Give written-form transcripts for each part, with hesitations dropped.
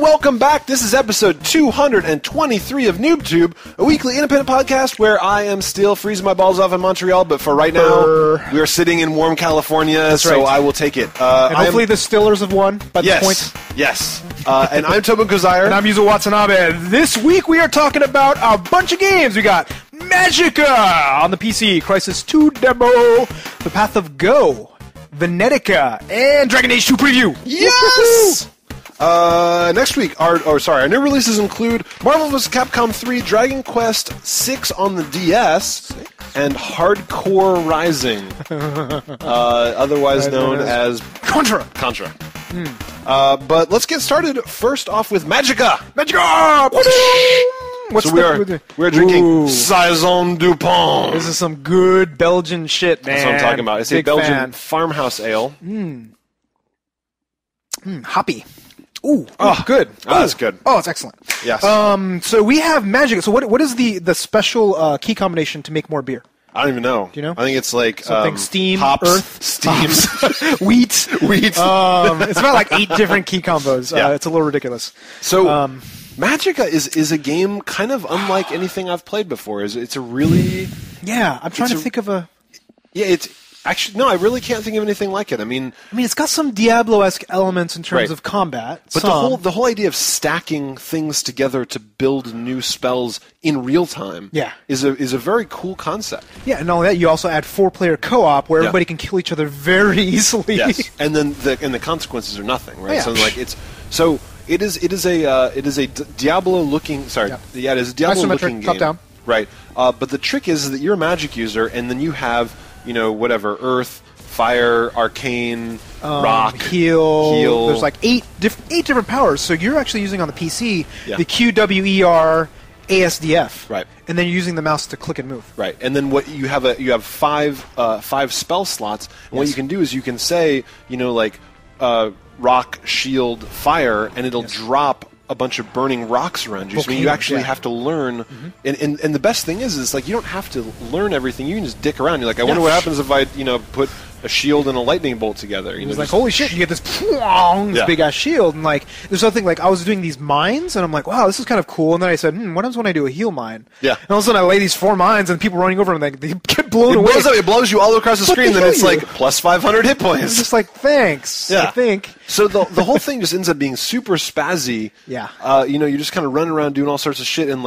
Welcome back. This is episode 223 of NooBTooB, a weekly independent podcast where I am still freezing my balls off in Montreal, but for right now, we are sitting in warm California, That's so right. I will take it. And hopefully the Stillers have won by this point. Yes. And I'm Tobin Kozire. And I'm Yuzo Watanabe. This week we are talking about a bunch of games. We got Magicka on the PC, Crysis 2 demo, The Path of Go, Venetica, and Dragon Age 2 preview. Yes! Woo-hoo! Next week, our new releases include Marvel vs. Capcom 3, Dragon Quest 6 on the DS, and Hardcore Rising, otherwise known as Contra. But let's get started. First off with Magicka. Magicka! We're drinking Saison Dupont. This is some good Belgian shit, man. That's what I'm talking about. It's a Belgian farmhouse ale. Hoppy. Ooh, good. Oh, that's good. Oh, it's excellent. Yes. So we have Magicka. So what is the special key combination to make more beer? I don't even know. Do you know? I think it's like something steam, hops, earth, steams, wheat. It's about like 8 different key combos. Yeah. It's a little ridiculous. So Magicka is a game kind of unlike anything I've played before. It's a really I'm trying to think of a. Yeah, it's. Actually, no, I really can't think of anything like it. I mean, it's got some Diablo-esque elements in terms of combat. But the whole idea of stacking things together to build new spells in real time is a very cool concept. Yeah, and not only that, you also add 4-player co-op where everybody can kill each other very easily. Yes, and then the consequences are nothing, right? Oh, yeah. So it is a Diablo looking. Sorry, it is a Diablo looking game. Top down. Right, but the trick is that you're a magic user, and then you have earth, fire, arcane, rock, heal. There's like 8 different powers. So you're actually using on the PC the QWER ASDF, right? And then you're using the mouse to click and move, right? And then what you have 5 spell slots, and what you can do is you can say rock, shield, fire, and it'll drop a bunch of burning rocks around you. So you actually have to learn. And the best thing is like you don't have to learn everything. You can just dick around. You're like, I wonder what happens if I put a shield and a lightning bolt together. It's like, holy shit, you get this big ass shield, and like there's something like I was doing these mines, and I'm like, wow, this is kind of cool. And then I said, what happens when I do a heal mine? Yeah. And all of a sudden I lay these 4 mines, and people running over them, they get blown away. It blows you all across the screen. Then it's like plus 500 hit points. It's just like, thanks. I think. So the whole thing just ends up being super spazzy. Yeah. You're just kind of running around doing all sorts of shit and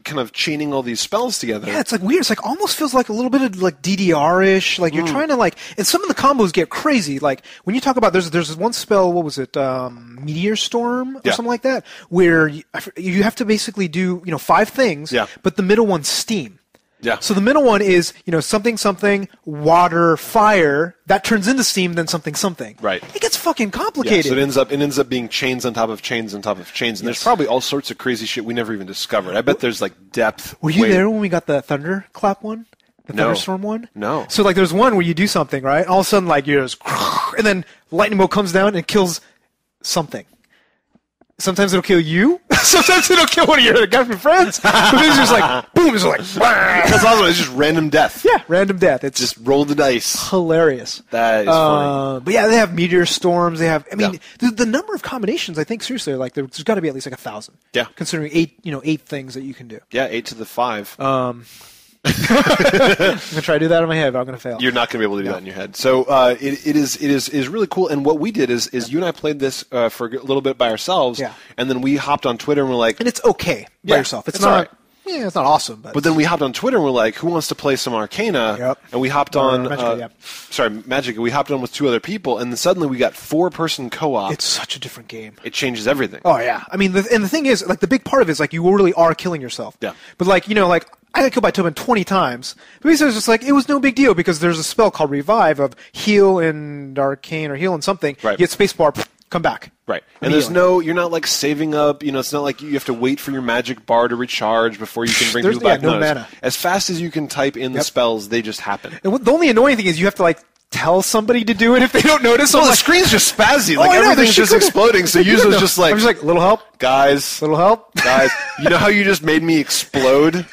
kind of chaining all these spells together. Yeah, it's like weird. It's like almost feels like a little bit of like DDR-ish. Like you're trying to and some of the combos get crazy. Like when you talk about there's one spell, what was it, Meteor Storm or something like that, where you have to basically do 5 things, but the middle one's steam. Yeah. So the middle one is, something, water, fire, that turns into steam, then something. Right. It gets fucking complicated. Yeah, so it ends up being chains on top of chains on top of chains, and there's probably all sorts of crazy shit we never even discovered. I bet there's like depth. Were you there when we got the thunderclap one? The thunderstorm one? No. So like there's one where you do something, right? All of a sudden like you're just, and then lightning bolt comes down and kills something. Sometimes it'll kill you. Sometimes it'll kill one of your Capcom friends. But then it's just like, boom, it's like, that's awesome. It's just random death. Yeah, random death. It's just roll the dice. Hilarious. That is funny. But yeah, they have meteor storms. They have, the number of combinations, I think, seriously, are like, there's got to be at least like 1,000. Yeah. Considering 8 things that you can do. Yeah, 8 to the 5. I'm gonna try to do that in my head, but I'm gonna fail. You're not gonna be able to do that in your head. So it is really cool. And what we did is you and I played this for a little bit by ourselves, and then we hopped on Twitter and we're like, and it's okay by yourself. It's not. Right. Yeah, it's not awesome, but then we hopped on Twitter and we're like, who wants to play some Arcana? Yep. And we hopped on Magicka, Magicka. We hopped on with 2 other people, and then suddenly we got 4-person co-op. It's such a different game. It changes everything. Oh yeah, I mean, the thing is, like, the big part of it is like you really are killing yourself. Yeah. But like I got killed by Tobin 20 times. But basically, it's just like, it was no big deal because there's a spell called Revive of heal and arcane or heal and something. Right. You hit spacebar, come back. Right. And there's you're not like saving up, it's not like you have to wait for your magic bar to recharge before you can bring people back. No mana. As fast as you can type in the spells, they just happen. And the only annoying thing is you have to like tell somebody to do it if they don't notice. Well, I'm the like, screen's just spazzy. Like, everything's just exploding. So Yuzo's just like... I'm just like, little help? Guys. Little help? Guys. You know how you just made me explode?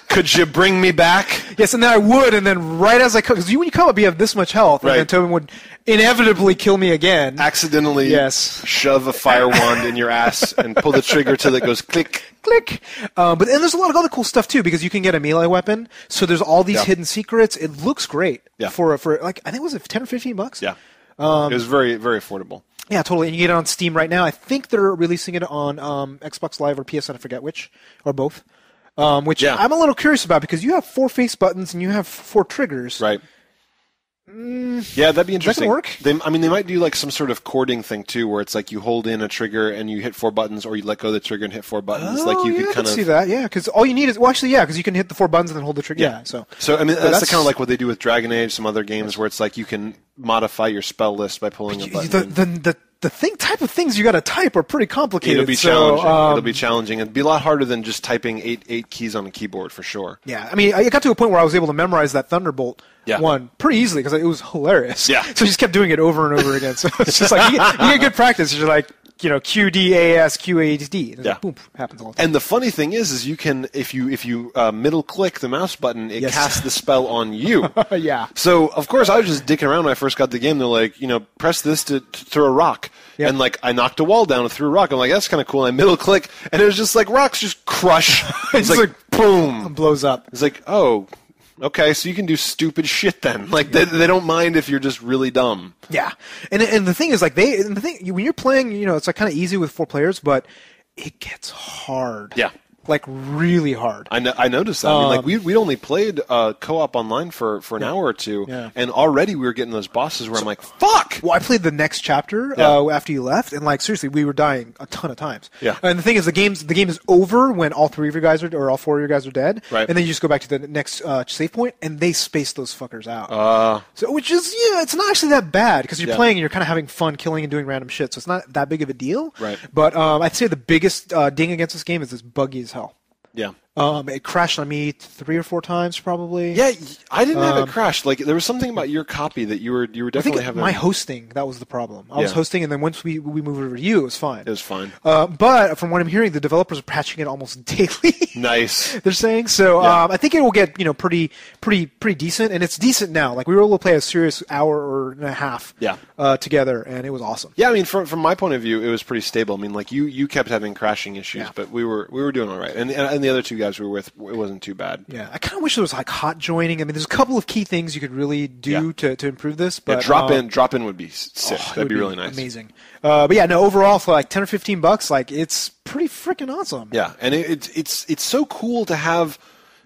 Could you bring me back? Yes, and then I would, and then right as I come... Because when you come up, you have this much health, and then Tobin would inevitably kill me again. Accidentally shove a fire wand in your ass and pull the trigger till it goes click. Click. But then there's a lot of other cool stuff, too, because you can get a melee weapon. So there's all these hidden secrets. It looks great. Yeah. For like, I think it was 10 or 15 bucks? Yeah. It was very, very affordable. Yeah, totally. And you get it on Steam right now. I think they're releasing it on Xbox Live or PSN, I forget which, or both. Which I'm a little curious about because you have 4 face buttons and you have 4 triggers. Right. Yeah, that'd be interesting. That can work. They might do like some sort of cording thing too, where it's like you hold in a trigger and you hit 4 buttons, or you let go of the trigger and hit 4 buttons. Oh, like you yeah, could kind I of see that. Yeah, because all you need is because you can hit the 4 buttons and then hold the trigger. Yeah. So I mean that's kind of like what they do with Dragon Age, some other games where it's like you can modify your spell list by pulling a button. The type of things you got to type are pretty complicated. It'll be challenging. It'll be challenging. It'd be a lot harder than just typing eight keys on a keyboard for sure. Yeah, I mean, I got to a point where I was able to memorize that Thunderbolt one pretty easily because it was hilarious. Yeah. So I just kept doing it over and over again. So it's just like you get good practice. You're like, Q D A S Q A D. And boom, happens all the time. And the funny thing is you can if you middle click the mouse button, it casts the spell on you. Yeah. So of course I was just dicking around when I first got the game. They're like, press this to throw a rock, and like I knocked a wall down and threw a rock. I'm like, that's kind of cool. And I middle click, and it was just like rocks just crush. It's like boom, it blows up. It's like, oh. Okay, so you can do stupid shit then. Like they don't mind if you're just really dumb. Yeah, and the thing is like when you're playing, it's like kind of easy with 4 players, but it gets hard. Yeah. Like really hard. I noticed that. I mean, like we only played co-op online for an hour or two, and already we were getting those bosses where I'm like, fuck. Well, I played the next chapter after you left, and like seriously, we were dying a ton of times. Yeah. And the thing is, the game is over when all 3 of you guys or all 4 of you guys are dead. Right. And then you just go back to the next save point, and they space those fuckers out. So which is it's not actually that bad because you're playing and you're kind of having fun killing and doing random shit, so it's not that big of a deal. Right. But I'd say the biggest ding against this game is it's buggy as hell. Yeah. It crashed on me 3 or 4 times, probably. Yeah, I didn't have it crash. Like there was something about your copy that you were definitely having. My hosting, that was the problem. I was hosting, and then once we moved over to you, it was fine. It was fine. But from what I'm hearing, the developers are patching it almost daily. Nice. They're saying so. I think it will get pretty decent, and it's decent now. Like we were able to play a serious hour and a half. Together, and it was awesome. Yeah, I mean, from my point of view, it was pretty stable. I mean, like you kept having crashing issues, but we were doing all right, and the other 2 guys we were with, it wasn't too bad. Yeah, I kind of wish there was like hot joining. I mean, there's a couple of key things you could really do to improve this. But drop in would be sick. That'd be really nice. Amazing. But yeah, no, overall for like 10 or 15 bucks, like it's pretty freaking awesome. Yeah, and it's so cool to have.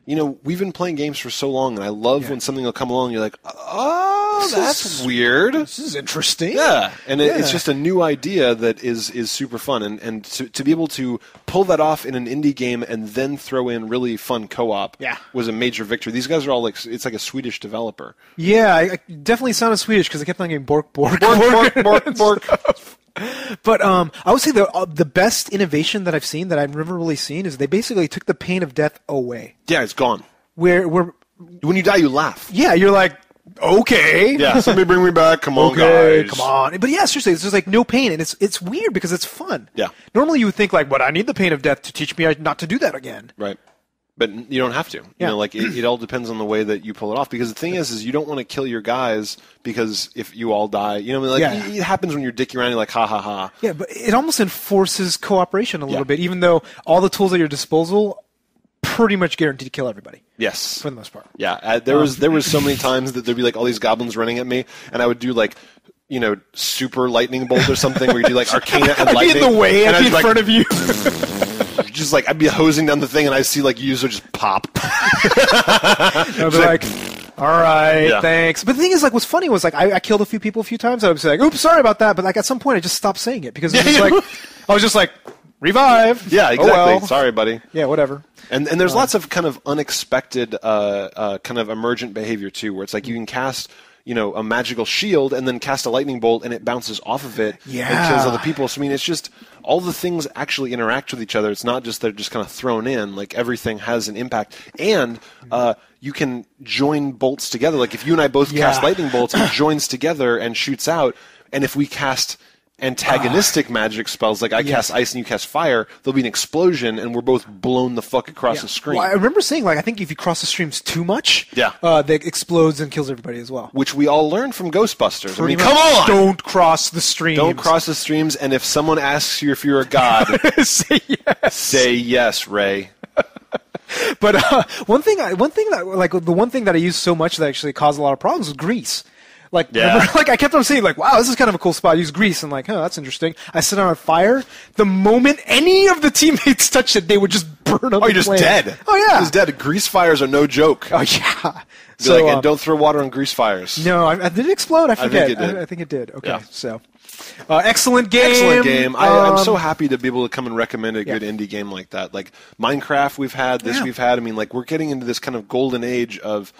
We've been playing games for so long, and I love when something will come along and you're like, oh, that's weird. This is interesting. Yeah, and it's just a new idea that is super fun. And to be able to pull that off in an indie game and then throw in really fun co-op was a major victory. These guys are all like, it's like a Swedish developer. Yeah, I definitely sounded Swedish because I kept on getting bork. But I would say the best innovation that I've seen that I've never really seen is they basically took the pain of death away. Yeah, it's gone. Where when you die, you laugh. Yeah, you're like, okay. Yeah, somebody bring me back. Come on, guys. Come on. But yeah, seriously, it's just like no pain, and it's weird because it's fun. Yeah. Normally you would think like, but I need the pain of death to teach me not to do that again. Right. But you don't have to. Yeah. Like it all depends on the way that you pull it off. Because the thing is you don't want to kill your guys because if you all die, it happens when you're dicking around. You're like, ha ha ha. Yeah, but it almost enforces cooperation a little bit, even though all the tools at your disposal pretty much guaranteed to kill everybody. Yes, for the most part. Yeah, there was so many times that there'd be like all these goblins running at me, and I would do like. Super lightning bolt or something where you do like arcana and lightning. I'd be in the way, I'd be in front of you. Just like I'd be hosing down the thing, and I see like user just pop. I'd be like, all right, thanks. But the thing is, like, what's funny was like I killed a few people a few times. I would say like, oops, sorry about that. But like at some point, I just stopped saying it because it was like I was just like, revive. Yeah, exactly. Oh, well. Sorry, buddy. Yeah, whatever. And there's lots of kind of unexpected kind of emergent behavior too, where it's like you can cast. a magical shield and then cast a lightning bolt and it bounces off of it and kills other people. So, I mean, it's just all the things actually interact with each other. It's not just they're just kind of thrown in. Like, everything has an impact. And you can join bolts together. Like, if you and I both cast lightning bolts, it joins together and shoots out. And if we cast antagonistic magic spells, like I cast ice and you cast fire, there'll be an explosion and we're both blown the fuck across the screen. Well, I remember saying, like, I think if you cross the streams too much, that explodes and kills everybody as well. Which we all learned from Ghostbusters. Pretty come on! Don't cross the streams. Don't cross the streams, and if someone asks you if you're a god, say yes. Say yes, Ray. But the one thing that I used so much that actually caused a lot of problems was grease. Like, remember, like, I kept on saying, like, wow, this is kind of a cool spot. I use grease. And like, oh, that's interesting. I set it on fire. The moment any of the teammates touched it, they would just burn up. Oh, you're just dead. Oh, yeah. He's dead. Grease fires are no joke. Oh, yeah. So, don't throw water on grease fires. No, did it explode? I forget. I think it did. I think it did. Okay, so. Excellent game. Excellent game. I'm so happy to be able to come and recommend a good indie game like that. Like, Minecraft we've had, we've had. I mean, like, we're getting into this kind of golden age of,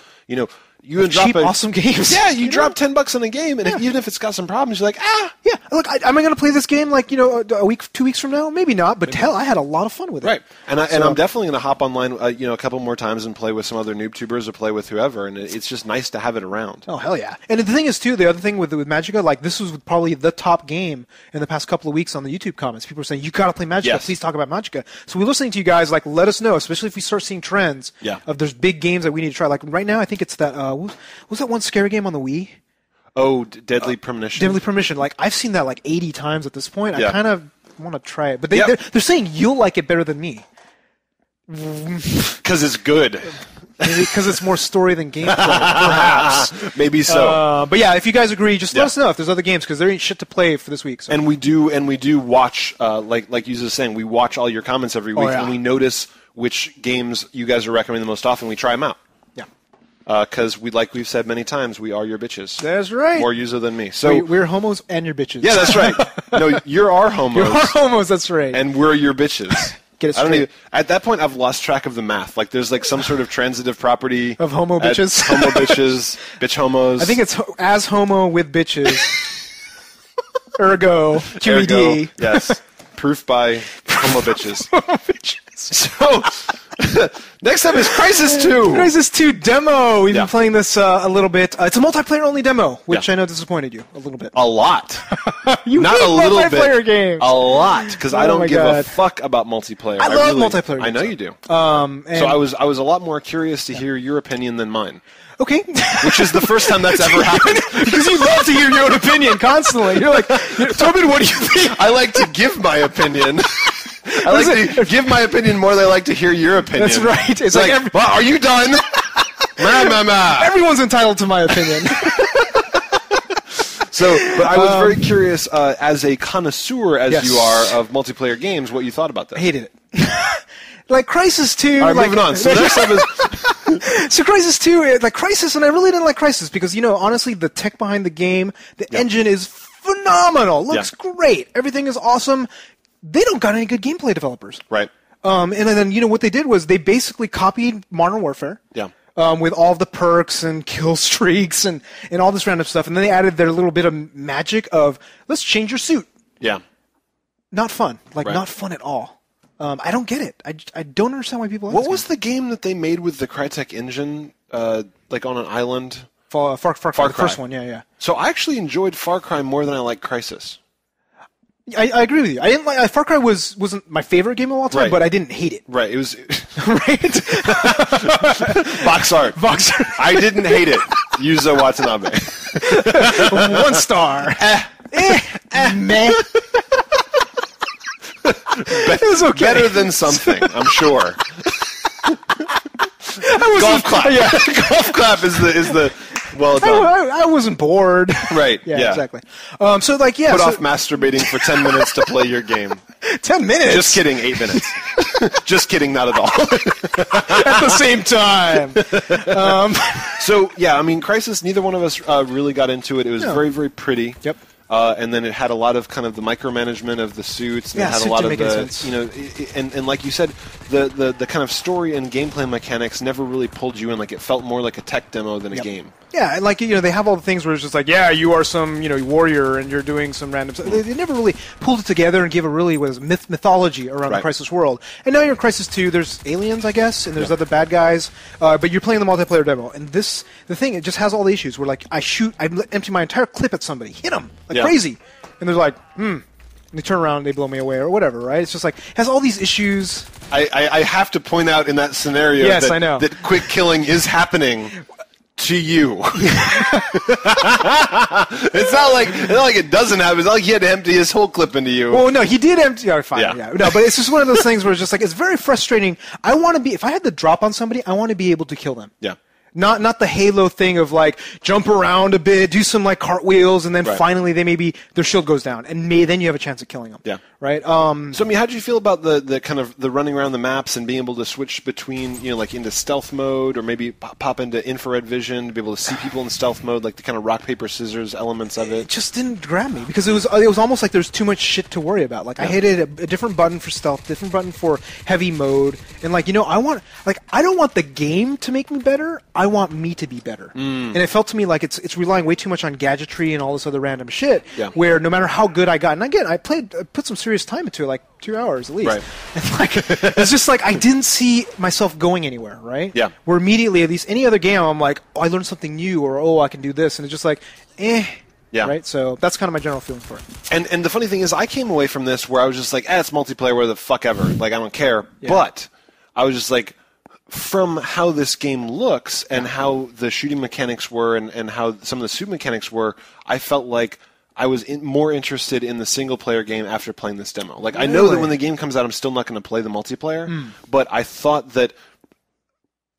you and cheap, awesome games. Yeah, you drop $10 on a game, and even if it's got some problems, you're like, yeah. Look, am I going to play this game like a week, 2 weeks from now? Maybe not. But hell, I had a lot of fun with it. Right, and I'm definitely going to hop online, a couple more times and play with some other NooBToobers or play with whoever, and it's just nice to have it around. Oh hell yeah! And the thing is too, the other thing with Magicka, like this was probably the top game in the past couple of weeks on the YouTube comments. People were saying you got to play Magicka. Yes. Please talk about Magicka. So we're listening to you guys. Like, let us know, especially if we start seeing trends of there's big games that we need to try. Like right now, I think it's that what was that one scary game on the Wii? Oh, Deadly Premonition. Deadly Premonition. Like, I've seen that like 80 times at this point. I kind of want to try it. But they're saying you'll like it better than me. Because it's good. Maybe because it's more story than gameplay, perhaps. Maybe so. But yeah, if you guys agree, just let us know if there's other games, because there ain't shit to play for this week. So. And we do watch, like you were saying, we watch all your comments every week, and we notice which games you guys are recommending the most often. We try them out. Because like we've said many times, we are your bitches. That's right. More user than me. So we're homos and your bitches. Yeah, that's right. No, you're our homos. You're our homos. That's right. And we're your bitches. Get it straight. At that point, I've lost track of the math. Like, there's like some sort of transitive property of homo bitches. Homo bitches, bitch homos. I think it's as homo with bitches. Ergo, QED. Ergo, yes. Proof by homo bitches. Homo bitches. So, next up is Crysis 2. Crysis 2 demo. We've been playing this a little bit. It's a multiplayer-only demo, which I know disappointed you a little bit. A lot. You Not hate a little multiplayer bit. Games. A lot, because I don't give a fuck about multiplayer. I love multiplayer games. I know you do. So I was a lot more curious to hear your opinion than mine. Okay. Which is the first time that's ever happened. Because you love to hear your own opinion constantly. You're like, Tobin, what do you think? I like to give my opinion. I like to give my opinion more than I like to hear your opinion. That's right. It's like well, are you done? Everyone's entitled to my opinion. But I was very curious, as a connoisseur as you are of multiplayer games, what you thought about that. Hated it. Like Crysis 2. All right, moving on. So next up is... So Crysis 2, like Crysis, and I really didn't like Crysis because, honestly, the tech behind the game, the engine is phenomenal. Looks great. Everything is awesome. They don't got any good gameplay developers. Right. And then, what they did was they basically copied Modern Warfare. Yeah. With all the perks and kill streaks and all this random stuff. And then they added their little bit of magic of, let's change your suit. Yeah. Not fun. Not fun at all. I don't get it. I don't understand why people like What was the game that they made with the Crytek engine, like on an island? Far Cry. The first one, yeah. So I actually enjoyed Far Cry more than I liked Crysis. I agree with you. I didn't like Far Cry wasn't my favorite game of all time, but I didn't hate it. Right. It was right. Box art. I didn't hate it. Yuzo Watanabe. 1 star. Meh. It was okay. Better than something, I'm sure. Golf clap. Yeah. Golf clap is the well done. I wasn't bored. Right. Yeah. Exactly. Put off masturbating for 10 minutes to play your game. 10 minutes? Just kidding. 8 minutes. Just kidding. Not at all. At the same time. So yeah, I mean, Crysis. Neither one of us really got into it. It was very, very pretty. Yep. And then it had a lot of kind of the micromanagement of the suits, and it had a lot of the, and like you said, the kind of story and gameplay mechanics never really pulled you in. Like, it felt more like a tech demo than a game. Yeah, and like, they have all the things where it's just like, yeah, you are some, warrior and you're doing some random stuff. They never really pulled it together and gave a really mythology around the Crysis world. And now you're in Crysis 2, there's aliens, I guess, and there's other bad guys, but you're playing the multiplayer demo. And the thing, it just has all the issues where, like, I empty my entire clip at somebody, hit them, like crazy. And they're like, and they turn around and they blow me away or whatever, right? It's just like, it has all these issues. I have to point out in that scenario I know. that quick killing is happening to you. It's not like it doesn't happen. It's not like he had to empty his whole clip into you. Well, no, he did empty. Oh, fine. Yeah. No, but it's just one of those things where it's just like, it's very frustrating. If I had the drop on somebody, I want to be able to kill them. Yeah. Not the Halo thing of like jump around a bit, do some like cartwheels, and then finally their shield goes down, and then you have a chance of killing them. Yeah. Right. So I mean, how did you feel about the kind of the running around the maps and being able to switch between like into stealth mode or maybe pop into infrared vision to be able to see people in stealth mode, like the kind of rock paper scissors elements of it? It just didn't grab me because it was almost like there's too much shit to worry about. Like I hit a different button for stealth, different button for heavy mode, and like I don't want the game to make me better. I want me to be better. And it felt to me like it's relying way too much on gadgetry and all this other random shit. Yeah. Where no matter how good I got, and again, I put some serious time into it, like 2 hours at least. Right. And like it's just like I didn't see myself going anywhere. Right. Yeah. Where immediately, at least any other game, I'm like, oh, I learned something new, or I can do this, and it's just like, Yeah. Right? So that's kind of my general feeling for it. And the funny thing is, I came away from this where I was just like, it's multiplayer, where the fuck ever. Like, I don't care. Yeah. But I was just like, from how this game looks and how the shooting mechanics were and how some of the suit mechanics were, I felt like I was more interested in the single-player game after playing this demo. Like, I know that when the game comes out, I'm still not going to play the multiplayer, but I thought that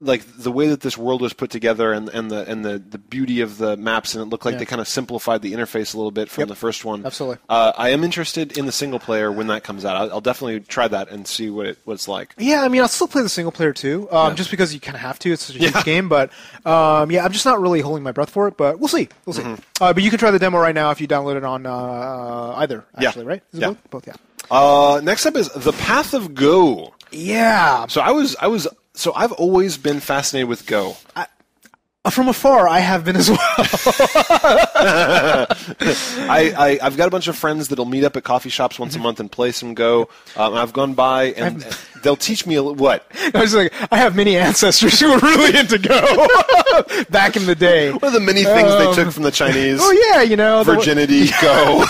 like the way that this world was put together and the beauty of the maps, and it looked like they kind of simplified the interface a little bit from the first one. Absolutely. I am interested in the single player when that comes out. I'll definitely try that and see what it's like. Yeah, I mean, I'll still play the single player too, just because you kind of have to. It's such a huge game, but I'm just not really holding my breath for it. But we'll see. We'll see. But you can try the demo right now if you download it on either. Actually, right? Is it both? Yeah. Next up is The Path of Go. Yeah. So I've always been fascinated with Go. From afar, I have been as well. I've got a bunch of friends that'll meet up at coffee shops once a month and play some Go. I've gone by and they'll teach me what. I was like, I have many ancestors who were really into Go back in the day. What are the many things they took from the Chinese? Oh yeah, virginity, Go.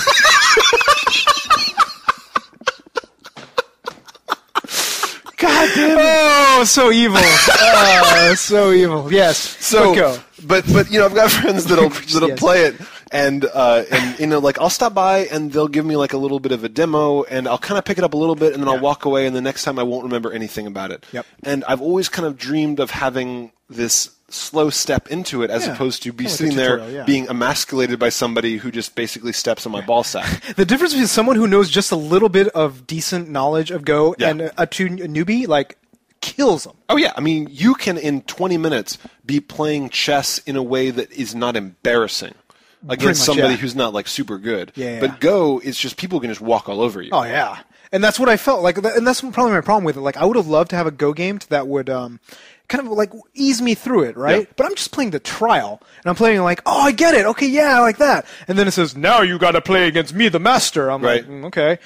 God damn it. Oh, so evil. So evil. Yes. So go. But I've got friends that'll play it and like I'll stop by and they'll give me like a little bit of a demo and I'll kind of pick it up a little bit and then I'll walk away and the next time I won't remember anything about it. Yep. And I've always kind of dreamed of having this slow step into it as opposed to sitting there being emasculated by somebody who just basically steps on my ball sack. The difference between someone who knows just a little bit of decent knowledge of Go and a newbie, like, kills them. Oh, yeah. I mean, you can, in 20 minutes, be playing chess in a way that is not embarrassing against somebody who's not, like, super good. Yeah. But Go, it's just people can just walk all over you. Oh, yeah. And that's what I felt like. And that's probably my problem with it. Like, I would have loved to have a Go game that would kind of like ease me through it, right? Yeah. But I'm just playing the trial, and I'm playing like, oh, I get it. Okay, yeah, I like that. And then it says, now you got to play against me, the master. I'm like, okay.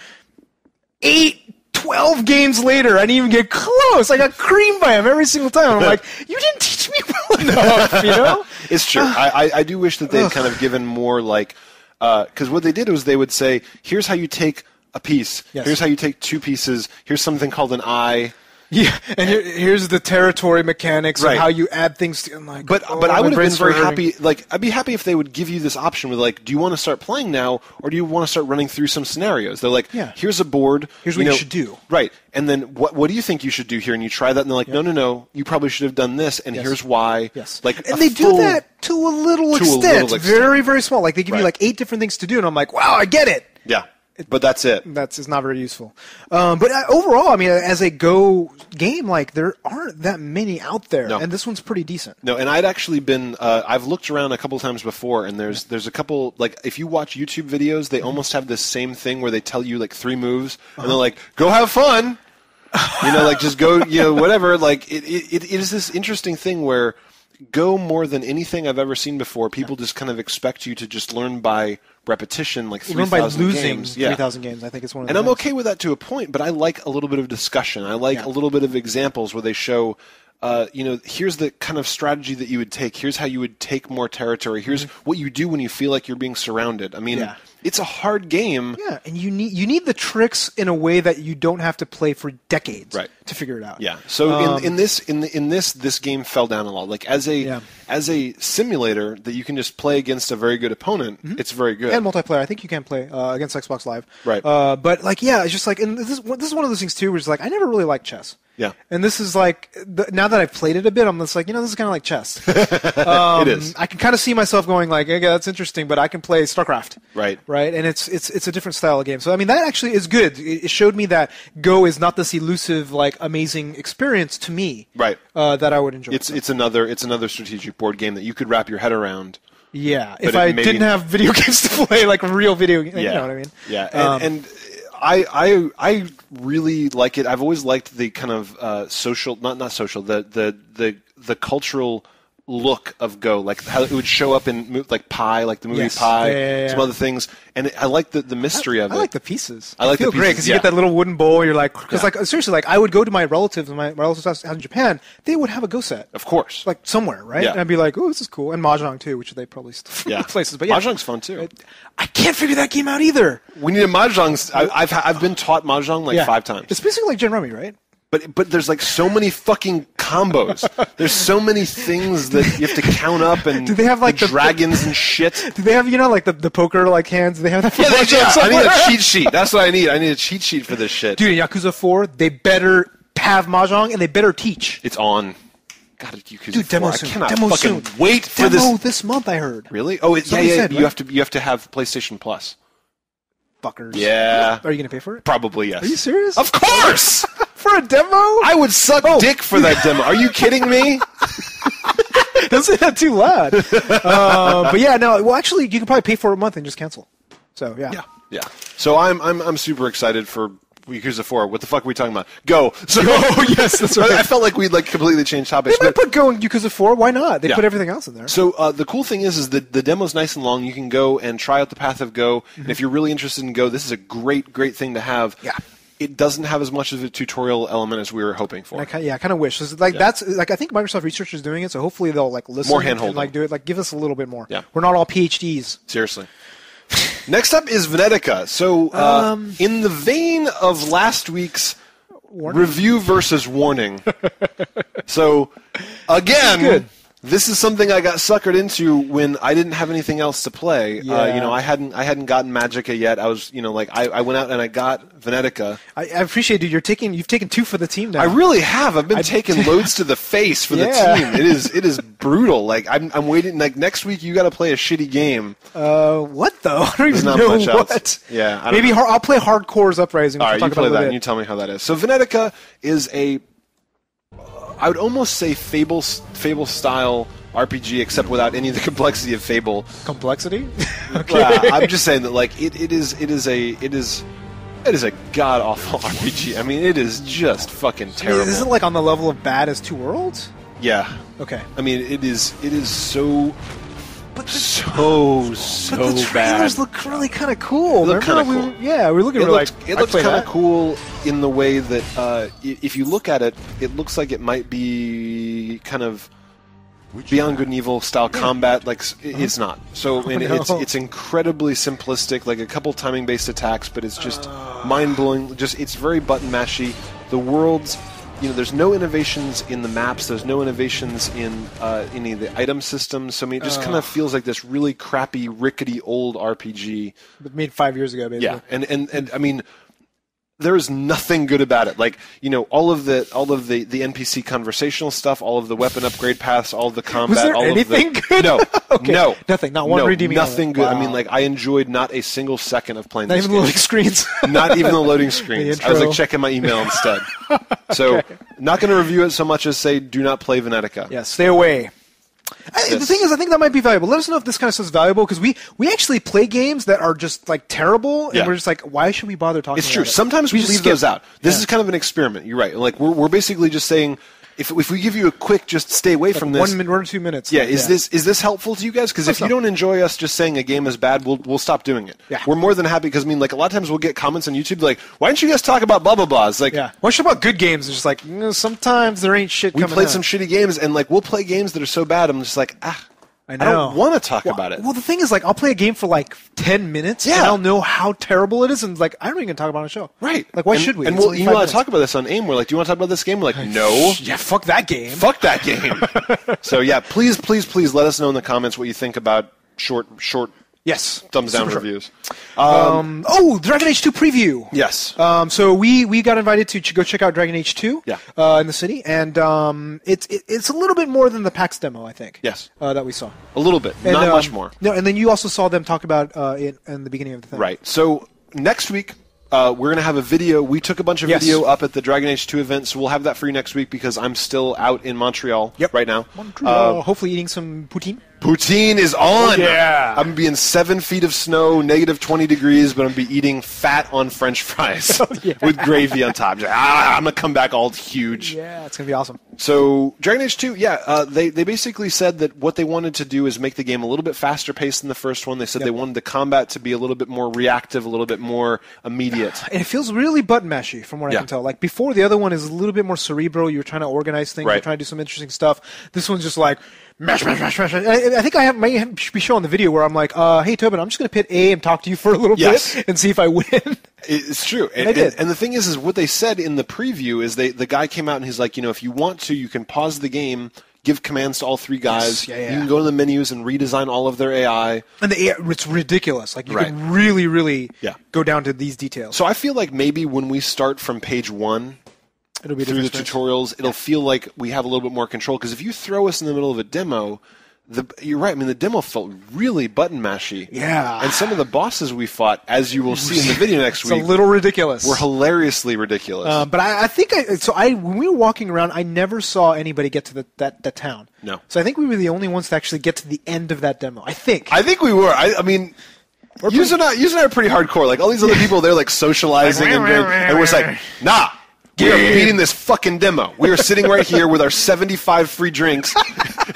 12 games later, I didn't even get close. I got creamed by him every single time. I'm like, you didn't teach me well enough, you know? It's true. I do wish that they'd kind of given more like, because what they did was they would say, here's how you take a piece. Yes. Here's how you take two pieces. Here's something called an eye. Yeah, and here's the territory mechanics of how you add things to. I'm like, but I would have been very happy. Like, I'd be happy if they would give you this option with like, do you want to start playing now, or do you want to start running through some scenarios? They're like, here's a board. Here's what you should do. Right, and then what do you think you should do here? And you try that, and they're like, no, you probably should have done this, and here's why. Yes, like, and they do that to a little extent, very, very small. Like they give you like 8 different things to do, and I'm like, wow, I get it. Yeah. But that's it. It's not very useful. But overall, I mean, as a Go game, like there aren't that many out there, and this one's pretty decent. No, and I'd actually been. I've looked around a couple times before, and there's a couple. Like if you watch YouTube videos, they almost have this same thing where they tell you like 3 moves, and they're like, "Go have fun," like just go, whatever. Like it is this interesting thing where Go, more than anything I've ever seen before, people just kind of expect you to just learn by repetition, like 3,000 learn by losing games. 3,000 games. I think it's one of the And I'm things. okay with that to a point, but I like a little bit of discussion. I like a little bit of examples where they show, here's the kind of strategy that you would take. Here's how you would take more territory. Here's what you do when you feel like you're being surrounded. I mean, it's a hard game. Yeah, and you need the tricks in a way that you don't have to play for decades to figure it out. Yeah. So in this game fell down a lot. Like as a simulator that you can just play against a very good opponent, it's very good. And multiplayer, I think you can play against Xbox Live. Right. But like, it's just like, and this is one of those things too, where it's like I never really liked chess. Yeah. And this is like, now that I've played it a bit, I'm just like, this is kind of like chess. It is. I can kind of see myself going like, okay, that's interesting, but I can play StarCraft. Right. Right. And it's a different style of game. So, I mean, that actually is good. It showed me that Go is not this elusive, like, amazing experience to me. Right. That I would enjoy. It's another strategic board game that you could wrap your head around. Yeah. If I didn't have video games to play, like real video games, you know what I mean? Yeah. And I really like it. I've always liked the kind of social, not social, the cultural look of Go, like how it would show up in like Pi, like the movie Pi, some other things, and I like the mystery of it. I like the pieces. I like feel the pieces, great because you get that little wooden bowl. You're like, because like seriously, like I would go to my relatives house in Japan. They would have a Go set, of course, like somewhere, right? Yeah. And I'd be like, oh, this is cool, and Mahjong too, which they probably still places. But Mahjong's fun too. I can't figure that game out either. We need a Mahjong. I've been taught Mahjong like 5 times. It's basically like Gin Rummy, right? But there's like so many fucking combos. There's so many things that you have to count up, and do they have like the dragons and shit? Do they have like the poker like hands? Do they have that? For I need a cheat sheet. That's what I need. I need a cheat sheet for this shit. Dude, in Yakuza 4, they better have Mahjong and they better teach. It's on. God, Yakuza 4. Demo soon. I cannot demo fucking soon. wait for demo this month. I heard. Really? Oh, said, you have to have PlayStation Plus. Fuckers. Yeah. Are you gonna pay for it? Probably yes. Are you serious? Of course. For a demo? I would suck dick for that demo. Are you kidding me? Don't say that too loud. But yeah, no. Well, actually, you can probably pay for a month and just cancel. So yeah. Yeah. So I'm super excited for Yakuza 4. What the fuck are we talking about? Go. So yes, that's right. I felt like we'd like completely change topics. They might put Go in Yakuza 4. Why not? They put everything else in there. So the cool thing is that the demo's nice and long. You can go and try out the path of Go. And if you're really interested in Go, this is a great thing to have. Yeah. It doesn't have as much of a tutorial element as we were hoping for. I kind of wish. That's like I think Microsoft Research is doing it, so hopefully they'll like listen more hand-holding. and like do it. Like give us a little bit more. Yeah. We're not all PhDs. Seriously. Next up is Venetica. So in the vein of last week's review versus warning. So again, this is something I got suckered into when I didn't have anything else to play. Yeah. I hadn't gotten Magicka yet. I was, I went out and I got Venetica. I appreciate it. You've taken 2 for the team now. I really have. I've been taking loads to the face for the team. It is brutal. Like I'm waiting. Like next week, you got to play a shitty game. What though? I don't even not know much what. Else. Yeah. Maybe I'll play Hardcore's Uprising. All right, you play that and you tell me how that is. So Venetica is I would almost say Fable style RPG, except without any of the complexity of Fable. Complexity? Okay. I'm just saying that like it is a god awful RPG. I mean, it is just fucking terrible. Is it like on the level of bad as Two Worlds? Yeah. Okay. I mean, it is so. But bad. the trailers look really kind of cool. They look kind of cool. We're looking it looks kind of cool in the way that if you look at it, it looks like it might be kind of Beyond Good and Evil style combat. Like it's not. So it's incredibly simplistic, like a couple timing based attacks, but it's just mind blowing. Just it's very button mashy. The worlds. There's no innovations in the maps. There's no innovations in any of the item systems. So, I mean, it just kind of feels like this really crappy, rickety old RPG. Made 5 years ago, basically. Yeah, and I mean, there is nothing good about it. Like, all of the NPC conversational stuff, all of the weapon upgrade paths, all of the combat. Was there all anything of the, good? No, okay. No, nothing. Not one redeeming. Nothing good. Wow. I mean, like I enjoyed not a single second of playing. Not this even game. loading screens. Not even the loading screens. I was like checking my email instead. So, not going to review it so much as say, do not play Venetica. Yeah, stay away. The thing is, I think that might be valuable. Let us know if this kind of stuff is valuable, because we actually play games that are just like terrible, and we're just like, why should we bother talking about it? It's true. Sometimes we leave those out. This is kind of an experiment. You're right. Like we're basically just saying, if we give you a quick, just stay away from this. 1 minute or 2 minutes. Yeah, is this helpful to you guys? Because if you don't enjoy us just saying a game is bad, we'll stop doing it. Yeah. We're more than happy because, I mean, like, a lot of times we'll get comments on YouTube like, why don't you guys talk about blah, blah, blah? It's like, why don't you talk about good games? It's just like, sometimes there ain't shit coming out. We played some shitty games, and, like, we'll play games that are so bad, I'm just like, I don't want to talk about it. Well, the thing is, like, I'll play a game for, like, 10 minutes, and I'll know how terrible it is, and, like, I don't even talk about it on a show. Right. Like, why should we? And you want to talk about this on AIM. We're like, do you want to talk about this game? We're like, no. Yeah, fuck that game. Fuck that game. So, yeah, please let us know in the comments what you think about short Yes. thumbs down reviews. Dragon Age 2 preview. Yes. So we got invited to go check out Dragon Age 2 in the city, and it's a little bit more than the PAX demo, I think. Yes. That we saw. A little bit. And, not much more. No, and then you also saw them talk about in the beginning of the thing. Right. So next week, we're going to have a video. We took a bunch of video up at the Dragon Age 2 event, so we'll have that for you next week because I'm still out in Montreal right now. Hopefully eating some poutine. Poutine is on! I'm going to be in 7 feet of snow, negative 20 degrees, but I'm going to be eating fat on French fries with gravy on top. I'm going to come back all huge. Yeah, it's going to be awesome. So, Dragon Age 2, they basically said that what they wanted to do is make the game a little bit faster paced than the first one. They said they wanted the combat to be a little bit more reactive, a little bit more immediate. And it feels really button mashy from what I can tell. Like, before, the other one is a little bit more cerebral. You're trying to organize things. You're trying to do some interesting stuff. This one's just like, mash. I think I might be showing the video where I'm like, hey, Tobin, I'm just going to hit A and talk to you for a little bit and see if I win. It's true. And the thing is what they said in the preview is the guy came out and he's like, if you want to, you can pause the game, give commands to all 3 guys. You can go to the menus and redesign all of their AI. And the AI, it's ridiculous. Like, you can really, really go down to these details. So I feel like maybe when we start from page 1... It'll be through the tutorials, it'll feel like we have a little bit more control. Because if you throw us in the middle of a demo, you're right. I mean, the demo felt really button mashy. Yeah. And some of the bosses we fought, as you will see in the video next week, it's a little ridiculous. Were hilariously ridiculous. But I think when we were walking around, I never saw anybody get to that town. No. So I think we were the only ones to actually get to the end of that demo. I think we were. I mean. You and I are pretty hardcore. Like, all these other people, they're like socializing and we're just like, nah. We are beating this fucking demo. We are sitting right here with our 75 free drinks.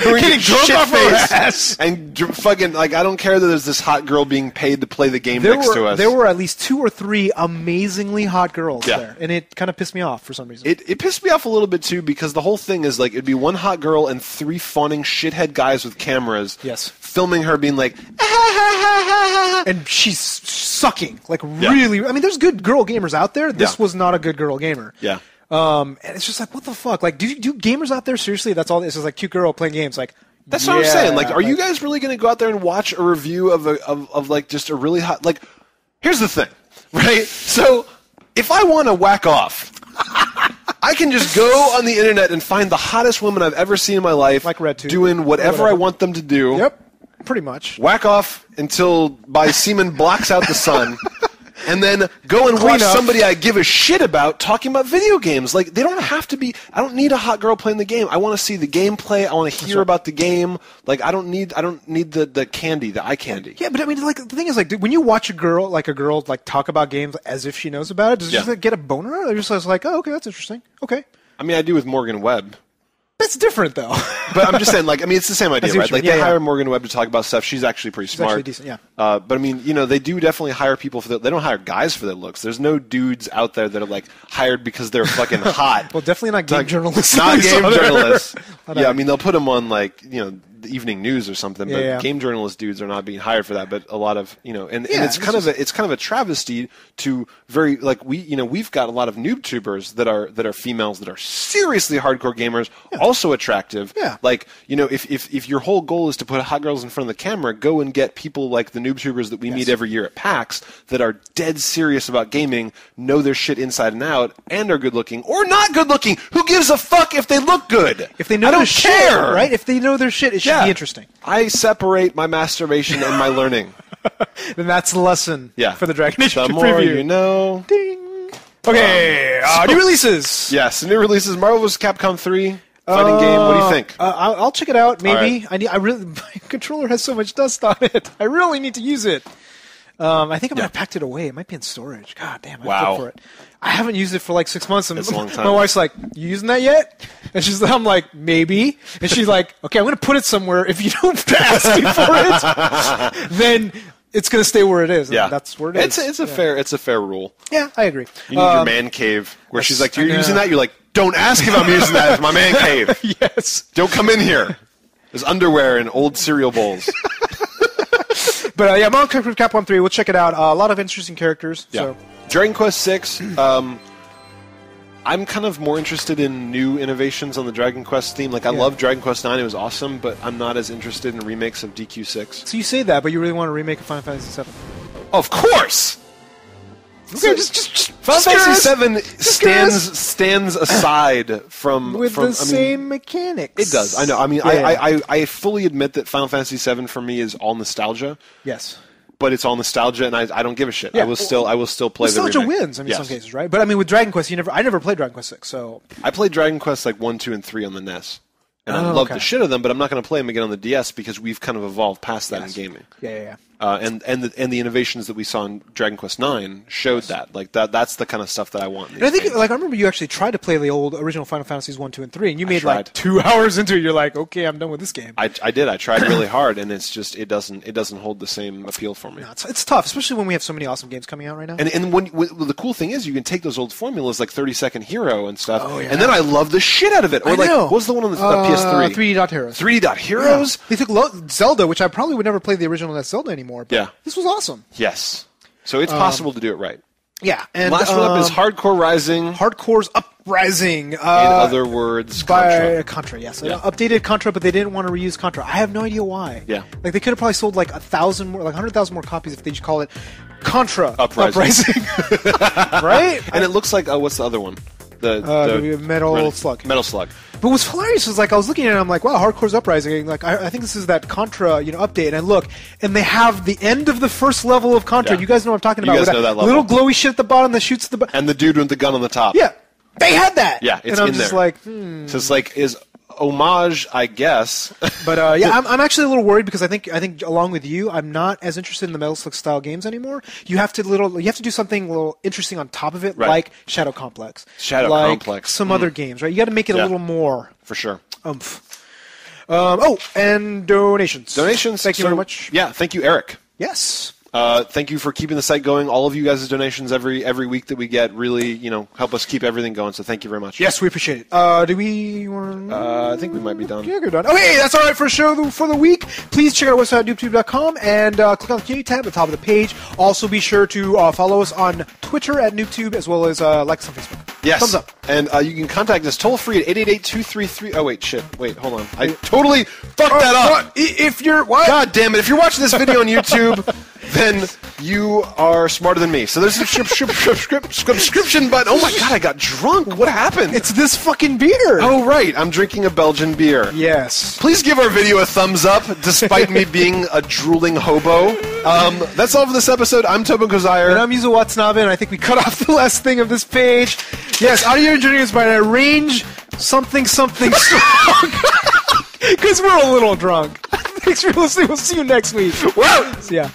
We're getting drunk off our ass. And fucking, like, I don't care that there's this hot girl being paid to play the game next to us. There were at least 2 or 3 amazingly hot girls there. And it kind of pissed me off for some reason. It pissed me off a little bit, too, because the whole thing is, like, it'd be one hot girl and 3 fawning shithead guys with cameras filming her being like, and she's sucking. Like, really. I mean, there's good girl gamers out there. This was not a good girl gamer. Yeah. And it's just like, what the fuck? Like, do gamers out there seriously? That's all. It's just like cute girl playing games. Like, that's what I'm saying. Like, are you guys really going to go out there and watch a review of like just a really hot? Like, here's the thing, right? So, if I want to whack off, I can just go on the internet and find the hottest woman I've ever seen in my life, like RedTube, doing whatever I want them to do. Yep, pretty much. Whack off until my semen blocks out the sun. And then go and watch somebody I give a shit about talking about video games. Like, they don't have to be... I don't need a hot girl playing the game. I want to see the gameplay. I want to hear about the game. Like, I don't need the candy, the eye candy. Yeah, but I mean, like, the thing is, like, when you watch a girl talk about games as if she knows about it, does she just like, get a boner? Or just like, oh, okay, that's interesting. Okay. I mean, I do with Morgan Webb. That's different, though. But I'm just saying, like, I mean, it's the same idea, right? Like, they hire Morgan Webb to talk about stuff. She's actually pretty smart. Actually decent, yeah. But I mean, they do definitely hire people for they don't hire guys for their looks. There's no dudes out there that are like hired because they're fucking hot. Well, definitely not game journalists. Not game journalists. Yeah, I mean, they'll put them on like the evening news or something. But game journalist dudes are not being hired for that. But a lot of and it's kind of a travesty to very like we've got a lot of NooBToobers that are females that are seriously hardcore gamers, also attractive. Yeah. Like if your whole goal is to put hot girls in front of the camera, go and get people like the NooBToobers that we meet every year at PAX that are dead serious about gaming, know their shit inside and out, and are good looking or not good looking. Who gives a fuck if they look good? If they know their shit, right? If they know their shit, it should be interesting. I separate my masturbation and my learning. Then that's the lesson for the Dragon Age 2 preview. The more you know. Ding. Okay, new releases. Yes, new releases. Marvel vs. Capcom 3. Fighting game. What do you think? I'll check it out. Maybe. Right. My controller has so much dust on it. I really need to use it. I think I might have packed it away. It might be in storage. God damn, I have to look for it. I haven't used it for like 6 months. And It's a long time. My wife's like, "You using that yet?" And I'm like, "Maybe." And she's like, "Okay, I'm going to put it somewhere. If you don't ask me for it, then it's going to stay where it is." And Yeah, that's where it is. It's a fair rule. Yeah, I agree. You need your man cave where she's like, "You're using that?" You're like, "Don't ask if I'm using that. It's my man cave." Yes. Don't come in here. There's underwear and old cereal bowls. But yeah, Marvel vs. Capcom 3. We'll check it out. A lot of interesting characters. Yeah. So. Dragon Quest 6. I'm kind of more interested in new innovations on the Dragon Quest theme. Like, I love Dragon Quest 9. It was awesome, but I'm not as interested in remakes of DQ6. So you say that, but you really want to remake of Final Fantasy 7? Of course. Okay, just Final Fantasy 7 just stands aside from the same mechanics. It does. I know. I mean, I fully admit that Final Fantasy 7 for me is all nostalgia. Yes. But it's all nostalgia, and I don't give a shit. Yeah. I will still play the remake. Nostalgia wins. I mean, in some cases, right? But I mean, with Dragon Quest, I never played Dragon Quest 6, so I played Dragon Quest like 1, 2, and 3 on the NES, and I love the shit of them. But I'm not going to play them again on the DS because we've kind of evolved past that in gaming. Yeah. And the innovations that we saw in Dragon Quest 9 showed that. Like that's the kind of stuff that I want. And I think, games. Like, I remember you actually tried to play the old original Final Fantasies 1, 2, and 3, and you made like 2 hours into it. You're like, okay, I'm done with this game. I did. I tried really hard, and it's just it doesn't hold the same appeal for me. No, it's tough, especially when we have so many awesome games coming out right now. And when the cool thing is, you can take those old formulas like 30-second Hero and stuff, and then I love the shit out of it. Or like, what was the one on the PS3? 3D Dot Heroes. 3D Dot Heroes. Yeah. They took Zelda, which I probably would never play the original Zelda anymore. But this was awesome. Yes. So it's possible to do it right. Yeah. And last one up is Hardcore Rising. Hardcore's Uprising. In other words, Contra. By Contra, yes. Updated Contra, but they didn't want to reuse Contra. I have no idea why. Yeah. Like, they could have probably sold like 1,000 more, like 100,000 more copies if they just call it Contra Uprising. Right? And it looks like, what's the other one? The Metal Slug. Metal Slug. But what's hilarious is, like, I was looking at it and I'm like, wow, Hardcore's Uprising. Like, I think this is that Contra, update. And I look, and they have the end of the first level of Contra. Yeah. You guys know what I'm talking about. You guys know that level. Little glowy shit at the bottom that shoots the... And the dude with the gun on the top. Yeah. They had that. Yeah, it's and I'm in just there. like, So it's like, is homage, I guess. But I'm actually a little worried because I think along with you, I'm not as interested in the Metal Slug style games anymore. You have to do something a little interesting on top of it, like Shadow Complex, Complex, some other games, right? You got to make it a little more for sure. And donations. Thank you very much. Yeah, thank you, Eric. Yes. Thank you for keeping the site going. All of you guys' donations every week that we get really, help us keep everything going. So thank you very much. Yes, we appreciate it. Do we want I think we might be done. Yeah, we're done. Okay, that's all right for the week. Please check out our website at NooBTooB.com and click on the community tab at the top of the page. Also, be sure to follow us on Twitter at NooBTooB as well as like us on Facebook. Yes. Thumbs up. And you can contact us toll free at 888-233. Oh wait, shit. Wait, hold on. I totally fucked that up. If you're what? God damn it! If you're watching this video on YouTube, then you are smarter than me. So there's a subscription button. Oh my god, I got drunk. What happened? It's this fucking beer. Oh right, I'm drinking a Belgian beer. Yes. Please give our video a thumbs up, despite me being a drooling hobo. That's all for this episode. I'm Tobin Kozaire. And I'm Yuzo Watanabe, and I think we cut off the last thing of this page. Yes, audio engineering is by Arrange something strong. Because we're a little drunk. Thanks for listening. We'll see you next week. Wow. See ya.